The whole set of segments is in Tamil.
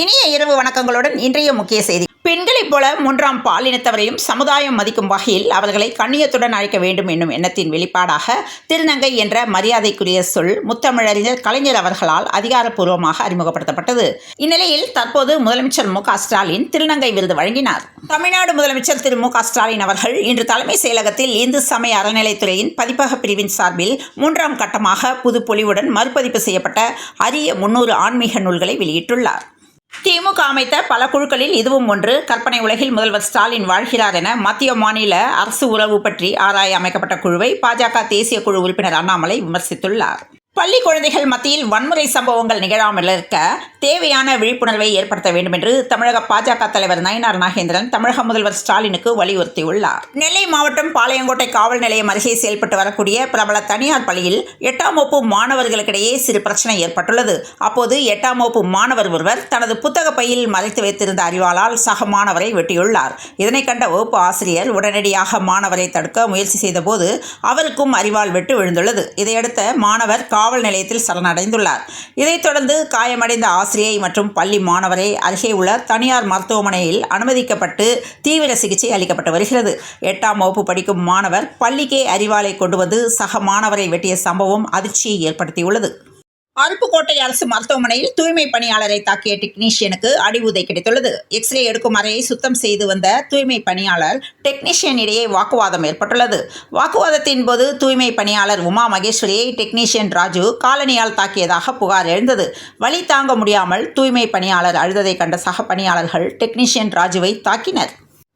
இனிய இரவு வணக்கங்களுடன் இன்றைய முக்கிய செய்தி. பெண்களைப் போல மூன்றாம் பாலினத்தவரையும் சமுதாயம் மதிக்கும் வகையில் அவர்களை கண்ணியத்துடன் அழைக்க வேண்டும் என்னும் எண்ணத்தின் வெளிப்பாடாக திருநங்கை என்ற மரியாதைக்குரிய சொல் முத்தமிழறிஞர் கலைஞர் அவர்களால் அதிகாரப்பூர்வமாக அறிமுகப்படுத்தப்பட்டது. இந்நிலையில் தற்போது முதலமைச்சர் மு.க.ஸ்டாலின் திருநங்கை விருது வழங்கினார். தமிழ்நாடு முதலமைச்சர் திரு மு.க.ஸ்டாலின் அவர்கள் இன்று தலைமைச் செயலகத்தில் இந்து சமய அறநிலைத்துறையின் பதிப்பக பிரிவின் சார்பில் 3ஆம் கட்டமாக புதுப்பொலிவுடன் மறுபதிப்பு செய்யப்பட்ட அரிய 300 ஆன்மீக நூல்களை வெளியிட்டுள்ளார். திமுக அமைத்த பல குழுக்களில் இதுவும் ஒன்று. கற்பனை உலகில் முதல்வர் ஸ்டாலின் வாழ்கிறார் என மத்திய மாநில அரசு உறவு பற்றி ஆராய அமைக்கப்பட்ட குழுவை பாஜக தேசிய குழு உறுப்பினர் அண்ணாமலை விமர்சித்துள்ளார். பள்ளி குழந்தைகள் மத்தியில் வன்முறை சம்பவங்கள் நிகழாமல் இருக்க தேவையான விழிப்புணர்வை ஏற்படுத்த வேண்டும் என்று தமிழக பாஜக தலைவர் நயினார் நாகேந்திரன் தமிழக முதல்வர் ஸ்டாலினுக்கு வலியுறுத்தியுள்ளார். நெல்லை மாவட்டம் பாளையங்கோட்டை காவல் நிலையம் அருகே செயல்பட்டு வரக்கூடிய பிரபல தனியார் பள்ளியில் 8ஆம் வகுப்பு மாணவர்களுக்கிடையே சிறு பிரச்சனை ஏற்பட்டுள்ளது. அப்போது 8ஆம் வகுப்பு மாணவர் ஒருவர் தனது புத்தக பையில் மறைத்து வைத்திருந்த அரிவாளால் சக மாணவரை வெட்டியுள்ளார். இதனை கண்ட வகுப்பு ஆசிரியர் உடனடியாக மாணவரை தடுக்க முயற்சி செய்தபோது அவருக்கும் அரிவாள் வெட்டு விழுந்துள்ளது. இதையடுத்த மாணவர் காவல் நிலையத்தில் சரணடைந்துள்ளார். இதைத் தொடர்ந்து காயமடைந்த ஆசிரியை மற்றும் பள்ளி மாணவரை அருகே உள்ள தனியார் மருத்துவமனையில் அனுமதிக்கப்பட்டு தீவிர சிகிச்சை அளிக்கப்பட்டு வருகிறது. 8ஆம் வகுப்பு படிக்கும் மாணவர் பள்ளிக்கே அரிவாளை கொண்டு வந்து சக மாணவரை வெட்டிய சம்பவம் அதிர்ச்சியை ஏற்படுத்தியுள்ளது. அருப்புக்கோட்டை அரசு மருத்துவமனையில் தூய்மை பணியாளரை தாக்கிய டெக்னீஷியனுக்கு அடிவுதை கிடைத்துள்ளது. எக்ஸ்ரே எடுக்கும் அறையை சுத்தம் செய்து வந்த தூய்மை பணியாளர் டெக்னீஷியன் இடையே வாக்குவாதம் ஏற்பட்டுள்ளது. வாக்குவாதத்தின் போது தூய்மை பணியாளர் உமா மகேஸ்வரியை டெக்னீஷியன் ராஜு காலணியால் தாக்கியதாக புகார் எழுந்தது. வலி தாங்க முடியாமல் தூய்மை பணியாளர் அழுததை கண்ட சக பணியாளர்கள் டெக்னீஷியன் ராஜுவை தாக்கினர்.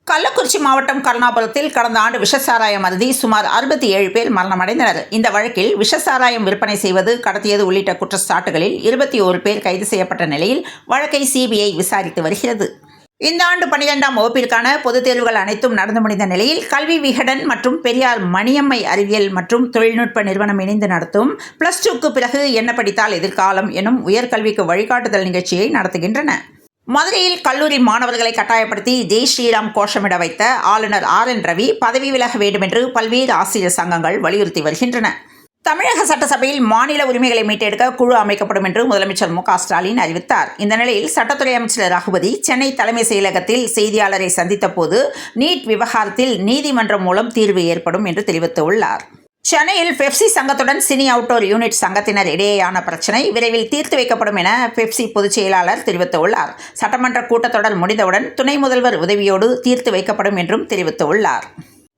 கள்ளக்குறிச்சி மாவட்டம் கருணாபுரத்தில் கடந்த ஆண்டு விஷசாராயம் அருந்தி சுமார் 67 பேர் மரணமடைந்தனர். இந்த வழக்கில் விஷசாராயம் விற்பனை செய்வது, கடத்தியது உள்ளிட்ட குற்றச்சாட்டுகளில் 21 பேர் கைது செய்யப்பட்ட நிலையில் வழக்கை சிபிஐ விசாரித்து வருகிறது. இந்த ஆண்டு 12ஆம் வகுப்பிற்கான பொதுத் தேர்வுகள் அனைத்தும் நடந்து முடிந்த நிலையில் கல்வி விகடன் மற்றும் பெரியார் மணியம்மை அறிவியல் மற்றும் தொழில்நுட்ப நிறுவனம் இணைந்து நடத்தும் +2க்கு பிறகு என்ன படித்தால் எதிர்காலம் எனும் உயர்கல்விக்கு வழிகாட்டுதல் நிகழ்ச்சியை நடத்துகின்றன. மதுரையில் கல்லூரி மாணவர்களை கட்டாயப்படுத்தி ஜெய் ஸ்ரீராம் கோஷமிட வைத்த ஆளுநர் RN ரவி பதவி விலக வேண்டும் என்று பல்வேறு ஆசிரியர் சங்கங்கள் வலியுறுத்தி வருகின்றன. தமிழக சட்டசபையில் மாநில உரிமைகளை மீட்டெடுக்க குழு அமைக்கப்படும் என்று முதலமைச்சர் மு.க.ஸ்டாலின் அறிவித்தார். இந்த நிலையில் சட்டத்துறை அமைச்சர் ரகுபதி சென்னை தலைமைச் செயலகத்தில் செய்தியாளரை சந்தித்த போது நீட் விவகாரத்தில் நீதிமன்றம் மூலம் தீர்வு ஏற்படும் என்று தெரிவித்துள்ளார். சென்னையில் பெப்சி சங்கத்துடன் சினி அவுட்டோர் யூனிட் சங்கத்தினர் இடையேயான பிரச்சினை விரைவில் தீர்த்து வைக்கப்படும் என பெப்சி பொதுச் செயலாளர் தெரிவித்துள்ளார். சட்டமன்ற கூட்டத்தொடர் முடிந்தவுடன் துணை முதல்வர் உதவியோடு தீர்த்து வைக்கப்படும் என்றும் தெரிவித்துள்ளார்.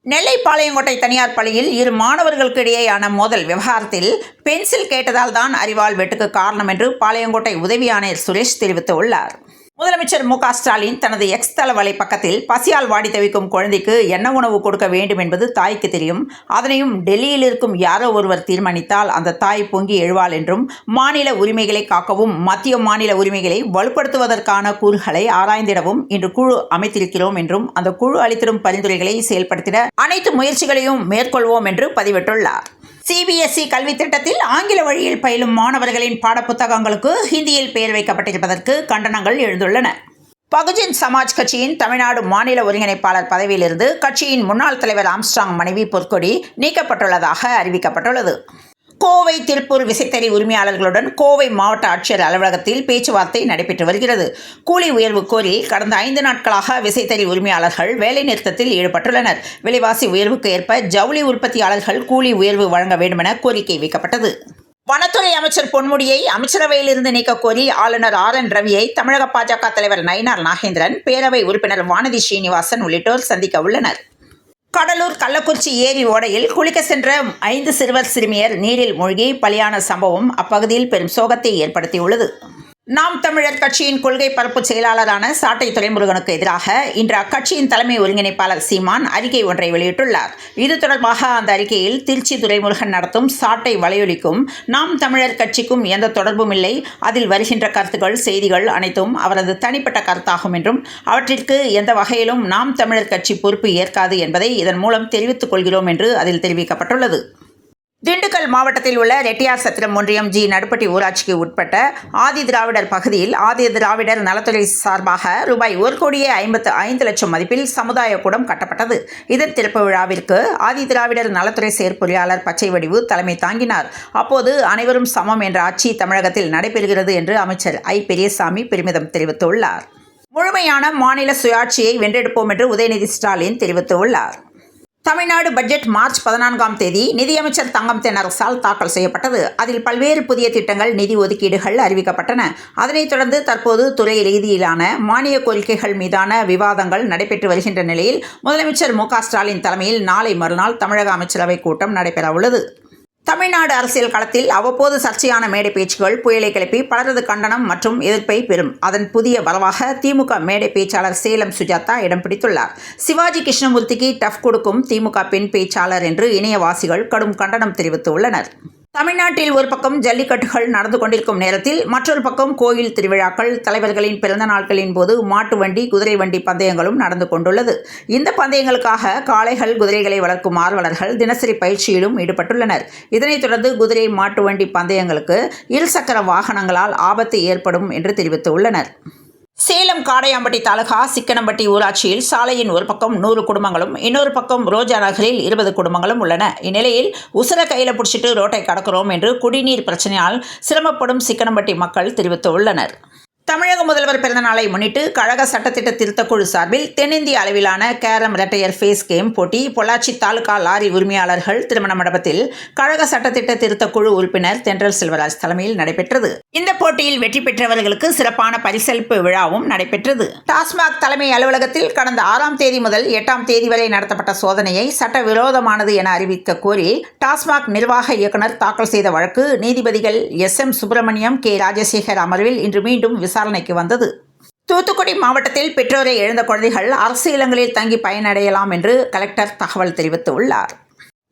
நெல்லை பாளையங்கோட்டை தனியார் பள்ளியில் 2 மாணவர்களுக்கு இடையேயான மோதல் விவகாரத்தில் பென்சில் கேட்டதால் தான் அரிவாள் வெட்டுக்கு காரணம் என்று பாளையங்கோட்டை உதவி ஆணையர் சுரேஷ் தெரிவித்துள்ளார். முதலமைச்சர் மு.க.ஸ்டாலின் தனது எக்ஸ் தள வலைப்பக்கத்தில் பசியால் வாடி தவிக்கும் குழந்தைக்கு என்ன உணவு கொடுக்க வேண்டும் என்பது தாய்க்கு தெரியும். அதனையும் டெல்லியில் இருக்கும் யாரோ ஒருவர் தீர்மானித்தால் அந்த தாய் பொங்கி எழுவாள் என்றும், மாநில உரிமைகளை காக்கவும் மத்திய மாநில உரிமைகளை வலுப்படுத்துவதற்கான கூறுகளை ஆராய்ந்திடவும் இன்று குழு அமைத்திருக்கிறோம் என்றும், அந்த குழு அளித்திடும் பரிந்துரைகளை செயல்படுத்திட அனைத்து முயற்சிகளையும் மேற்கொள்வோம் என்று பதிவிட்டுள்ளார். CBSE கல்வி திட்டத்தில் ஆங்கில வழியில் பயிலும் மாணவர்களின் பாடப்புத்தகங்களுக்கு ஹிந்தியில் பெயர் வைக்கப்பட்டிருப்பதற்கு கண்டனங்கள் எழுந்துள்ளன. பகுஜன் சமாஜ் கட்சியின் தமிழ்நாடு மாநில ஒருங்கிணைப்பாளர் பதவியிலிருந்து கட்சியின் முன்னாள் தலைவர் ஆம்ஸ்ட்ராங் மனைவி பொற்கொடி நீக்கப்பட்டுள்ளதாக அறிவிக்கப்பட்டுள்ளது. கோவை திருப்பூர் விசைத்தறி உரிமையாளர்களுடன் கோவை மாவட்ட ஆட்சியர் அலுவலகத்தில் பேச்சுவார்த்தை நடைபெற்று வருகிறது. கூலி உயர்வு கோரி கடந்த 5 நாட்களாக விசைத்தறி உரிமையாளர்கள் வேலை நிறுத்தத்தில் ஈடுபட்டுள்ளனர். விலைவாசி உயர்வுக்கு ஏற்ப ஜவுளி உற்பத்தியாளர்கள் கூலி உயர்வு வழங்க வேண்டுமென கோரிக்கை வைக்கப்பட்டது. வனத்துறை அமைச்சர் பொன்முடியை அமைச்சரவையிலிருந்து நீக்க கோரி ஆளுநர் RN ரவியை தமிழக பாஜக தலைவர் நயினார் நாகேந்திரன், பேரவை உறுப்பினர் வானதி ஸ்ரீனிவாசன் உள்ளிட்டோர் சந்திக்க உள்ளனர். கடலூர் கள்ளக்குறிச்சி ஏரி ஓடையில் குளிக்க சென்ற 5 சிறுவர் சிறுமியர் நீரில் மூழ்கி பலியான சம்பவம் அப்பகுதியில் பெரும் சோகத்தை ஏற்படுத்தியுள்ளது. நாம் தமிழர் கட்சியின் கொள்கை பரப்பு செயலாளரான சாட்டை துரைமுருகனுக்கு எதிராக இன்று அக்கட்சியின் தலைமை ஒருங்கிணைப்பாளர் சீமான் அறிக்கை ஒன்றை வெளியிட்டுள்ளார். இது தொடர்பாக அந்த அறிக்கையில் திருச்சி துரைமுருகன் நடத்தும் சாட்டை வலையொலிக்கும் நாம் தமிழர் கட்சிக்கும் எந்த தொடர்பும் இல்லை. அதில் வருகின்ற கருத்துக்கள், செய்திகள் அனைத்தும் அவரது தனிப்பட்ட கருத்தாகும் என்றும், அவற்றிற்கு எந்த வகையிலும் நாம் தமிழர் கட்சி பொறுப்பு ஏற்காது என்பதை இதன் மூலம் தெரிவித்துக் கொள்கிறோம் என்று அதில் தெரிவிக்கப்பட்டுள்ளது. திண்டுக்கல் மாவட்டத்தில் உள்ள ரெட்டியார் சத்திரம் ஒன்றியம் ஜி நடுப்பட்டி ஊராட்சிக்கு உட்பட்ட ஆதி திராவிடர் பகுதியில் ஆதி திராவிடர் நலத்துறை சார்பாக ரூபாய் 1,55,00,000 மதிப்பில் சமுதாய கூடம் கட்டப்பட்டது. இதன் திறப்பு விழாவிற்கு ஆதி திராவிடர் நலத்துறை செயற்பொறியாளர் பச்சை வடிவு தலைமை தாங்கினார். அப்போது அனைவரும் சமம் என்ற ஆட்சி தமிழகத்தில் நடைபெறுகிறது என்று அமைச்சர் ஐ. பெரியசாமி பெருமிதம் தெரிவித்துள்ளார். முழுமையான மாநில சுயாட்சியை வென்றெடுப்போம் என்று உதயநிதி ஸ்டாலின் தெரிவித்துள்ளார். தமிழ்நாடு பட்ஜெட் மார்ச் 14ஆம் தேதி நிதியமைச்சர் தங்கம் தென்னரசால் தாக்கல் செய்யப்பட்டது. அதில் பல்வேறு புதிய திட்டங்கள், நிதி ஒதுக்கீடுகள் அறிவிக்கப்பட்டன. அதனைத் தொடர்ந்து தற்போது துறை ரீதியிலான மானிய கோரிக்கைகள் மீதான விவாதங்கள் நடைபெற்று வருகின்ற நிலையில் முதலமைச்சர் மு.க. ஸ்டாலின் தலைமையில் நாளை மறுநாள் தமிழக அமைச்சரவை கூட்டம் நடைபெறவுள்ளது. தமிழ்நாடு அரசியல் களத்தில் அவ்வப்போது சர்ச்சையான மேடை பேச்சுகள் புயலை கிளப்பி பலரது கண்டனம் மற்றும் எதிர்ப்பை பெறும். அதன் புதிய வரவாக திமுக மேடை பேச்சாளர் சேலம் சுஜாதா இடம் பிடித்துள்ளார். சிவாஜி கிருஷ்ணமூர்த்திக்கு டஃப் கொடுக்கும் திமுக பெண் பேச்சாளர் என்று இணையவாசிகள் கடும் கண்டனம் தெரிவித்துள்ளனர். தமிழ்நாட்டில் ஒரு பக்கம் ஜல்லிக்கட்டுகள் நடந்து கொண்டிருக்கும் நேரத்தில் மற்றொரு பக்கம் கோயில் திருவிழாக்கள், தலைவர்களின் பிறந்த நாட்களின் போது மாட்டு வண்டி, குதிரை வண்டி பந்தயங்களும் நடந்து கொண்டுள்ளது. இந்த பந்தயங்களுக்காக காளைகள், குதிரைகளை வளர்க்கும் ஆர்வலர்கள் தினசரி பயிற்சியிலும் ஈடுபட்டுள்ளனர். இதனைத் தொடர்ந்து குதிரை, மாட்டு வண்டி பந்தயங்களுக்கு இருசக்கர வாகனங்களால் ஆபத்து ஏற்படும் என்று தெரிவித்துள்ளனர். சேலம் காடையாம்பட்டி தாலுகா சிக்கனம்பட்டி ஊராட்சியில் சாலையின் ஒரு பக்கம் 100 குடும்பங்களும் இன்னொரு பக்கம் ரோஜா நகரில் 20 குடும்பங்களும் உள்ளன. இந்நிலையில் உசுர கையில் பிடிச்சிட்டு ரோட்டை கடக்கிறோம் என்று குடிநீர் பிரச்சனையால் சிரமப்படும் சிக்கனம்பட்டி மக்கள் தெரிவித்துள்ளனர். தமிழக முதல்வர் பிறந்தநாளை முன்னிட்டு கழக சட்டத்திட்ட திருத்தக்குழு சார்பில் தென்னிந்திய அளவிலான கேரம் இரட்டையர் ஃபேஸ் கேம் போட்டி பொள்ளாச்சி தாலுகா லாரி உரிமையாளர்கள் திருமண மண்டபத்தில் கழக சட்டத்திட்ட திருத்தக்குழு உறுப்பினர் தென்றல் செல்வராஜ் தலைமையில் நடைபெற்றது. இந்த போட்டியில் வெற்றி பெற்றவர்களுக்கு சிறப்பான பரிசளிப்பு விழாவும் நடைபெற்றது. டாஸ்மாக் தலைமை அலுவலகத்தில் கடந்த 6ஆம் தேதி முதல் 8ஆம் தேதி வரை நடத்தப்பட்ட சோதனையை சட்டவிரோதமானது என அறிவிக்க கோரி டாஸ்மாக் நிர்வாக இயக்குநர் தாக்கல் செய்த வழக்கு நீதிபதிகள் S.M. சுப்பிரமணியம், K. ராஜசேகர் அமர்வில் இன்று மீண்டும் விசாரணைக்கு வந்தது. தூத்துக்குடி மாவட்டத்தில் பெற்றோரை இழந்த குழந்தைகள் அரசு இல்லங்களில் தங்கி பயனடையலாம் என்று கலெக்டர் தகவல் தெரிவித்துள்ளார்.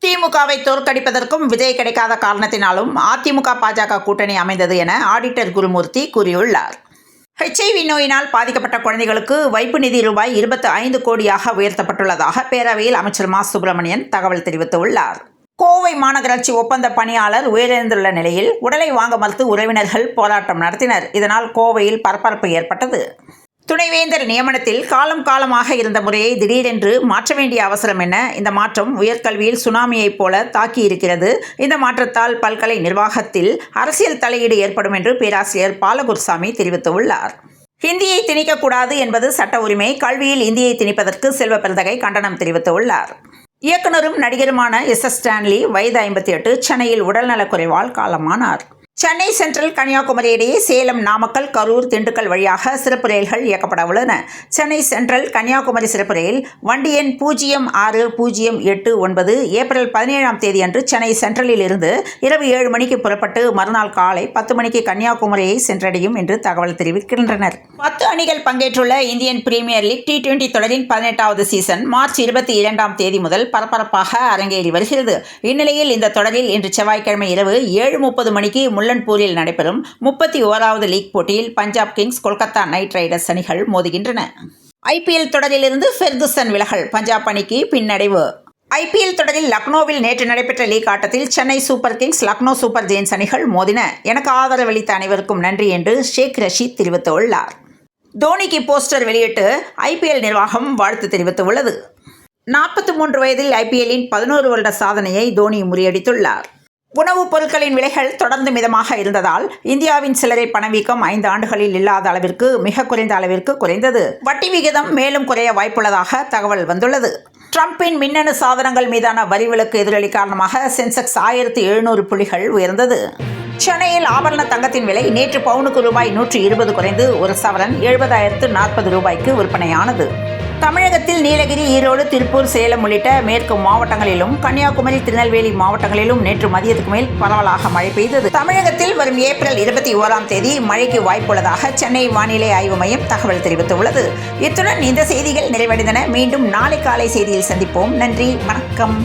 திமுகவை தோற்கடிப்பதற்கும் விஜய் கிடைக்காத காரணத்தினாலும் அதிமுக பாஜக கூட்டணி அமைந்தது என ஆடிட்டர் குருமூர்த்தி கூறியுள்ளார். HIV நோயினால் பாதிக்கப்பட்ட குழந்தைகளுக்கு வைப்பு நிதி ரூபாய் 25 கோடியாக உயர்த்தப்பட்டுள்ளதாக பேரவையில் அமைச்சர் மா. சுப்பிரமணியன் தகவல் தெரிவித்துள்ளார். கோவை மாநகராட்சி ஒப்பந்த பணியாளர் உயிரிழந்துள்ள நிலையில் உடலை வாங்க மறுத்து உறவினர்கள் போராட்டம் நடத்தினர். இதனால் கோவையில் பரபரப்பு ஏற்பட்டது. துணைவேந்தர் நியமனத்தில் காலமாக இருந்த முறையை திடீரென்று மாற்ற வேண்டிய அவசரம் என்ன? இந்த மாற்றம் உயர்கல்வியில் சுனாமியைப் போல தாக்கி இருக்கிறது. இந்த மாற்றத்தால் பல்கலை நிர்வாகத்தில் அரசியல் தலையீடு ஏற்படும் என்று பேராசிரியர் பாலகுருசாமி தெரிவித்துள்ளார். ஹிந்தியை திணிக்கக்கூடாது என்பது சட்ட உரிமை. கல்வியில் இந்தியை திணிப்பதற்கு செல்வ பெருந்தகை கண்டனம் தெரிவித்துள்ளார். இயக்குனரும் நடிகருமான S.S. ஸ்டான்லி வயது 58 சென்னையில் உடல்நலக்குறைவால் காலமானார். சென்னை சென்ட்ரல் கன்னியாகுமரி இடையே சேலம், நாமக்கல், கரூர், திண்டுக்கல் வழியாக சிறப்பு ரயில்கள் இயக்கப்பட உள்ளன. சென்னை சென்ட்ரல் கன்னியாகுமரி சிறப்பு ரயில் வண்டி எண் 06089 ஏப்ரல் 17ஆம் தேதி அன்று சென்னை சென்ட்ரலில் இருந்து இரவு 7 மணிக்கு புறப்பட்டு மறுநாள் காலை 10 மணிக்கு கன்னியாகுமரியை சென்றடையும் என்று தகவல் தெரிவிக்கின்றனர். 10 அணிகள் பங்கேற்றுள்ள இந்தியன் பிரீமியர் லீக் T20 தொடரின் 18வது சீசன் மார்ச் 22ஆம் தேதி முதல் பரபரப்பாக அரங்கேறி வருகிறது. இந்நிலையில் இந்த தொடரில் இன்று செவ்வாய்க்கிழமை இரவு 7:30 மணிக்கு முல்லன்பூரில் நடைபெறும் 31வது லீக் போட்டியில் Punjab Kings, Kolkata night Riders அணிகள் மோதுகின்றன. IPL தொடரிலிருந்து ஃபெர்குசன் விலகல், பஞ்சாப் அணிக்கு பின்னடைவு. IPL தொடரில் லக்னோவில் நேற்று நடைபெற்ற லீக் ஆட்டத்தில் Chennai super kings, Lucknow super giants அணிகள் மோதின. எனக்கு ஆதரவளித்த அனைவருக்கும் நன்றி என்று ஷேக் ரஷீத் தெரிவித்துள்ளார். தோனிக்கு போஸ்டர் வெளியிட்டு IPL நிர்வாகம் வாழ்த்து தெரிவித்துள்ளது. 43 வயதில் IPLின் 11 வருட சாதனையை தோனி முறியடித்துள்ளார். உணவுப் பொருட்களின் விலைகள் தொடர்ந்து மிதமாக இருந்ததால் இந்தியாவின் சில்லறை பணவீக்கம் 5 ஆண்டுகளில் இல்லாத அளவிற்கு மிக குறைந்த அளவிற்கு குறைந்தது. வட்டி விகிதம் மேலும் குறைய வாய்ப்புள்ளதாக தகவல் வந்துள்ளது. ட்ரம்பின் மின்னணு சாதனங்கள் மீதான வரி விலக்கு எதிரொலி காரணமாக சென்செக்ஸ் 1700 புள்ளிகள் உயர்ந்தது. சென்னையில் ஆபரண தங்கத்தின் விலை நேற்று பவுனுக்கு ரூபாய் 120 குறைந்து ஒரு சவரன் 70,040 ரூபாய்க்கு விற்பனையானது. தமிழகத்தில் நீலகிரி, ஈரோடு, திருப்பூர், சேலம் உள்ளிட்ட மேற்கு மாவட்டங்களிலும் கன்னியாகுமரி, திருநெல்வேலி மாவட்டங்களிலும் நேற்று மதியத்துக்கு மேல் பரவலாக மழை பெய்தது. தமிழகத்தில் வரும் ஏப்ரல் 21ஆம் தேதி மழைக்கு வாய்ப்புள்ளதாக சென்னை வானிலை ஆய்வு மையம் தகவல் தெரிவித்துள்ளது. இத்துடன் இந்த செய்திகள் நிறைவடைந்தன. மீண்டும் நாளை காலை செய்தியில் சந்திப்போம். நன்றி, வணக்கம்.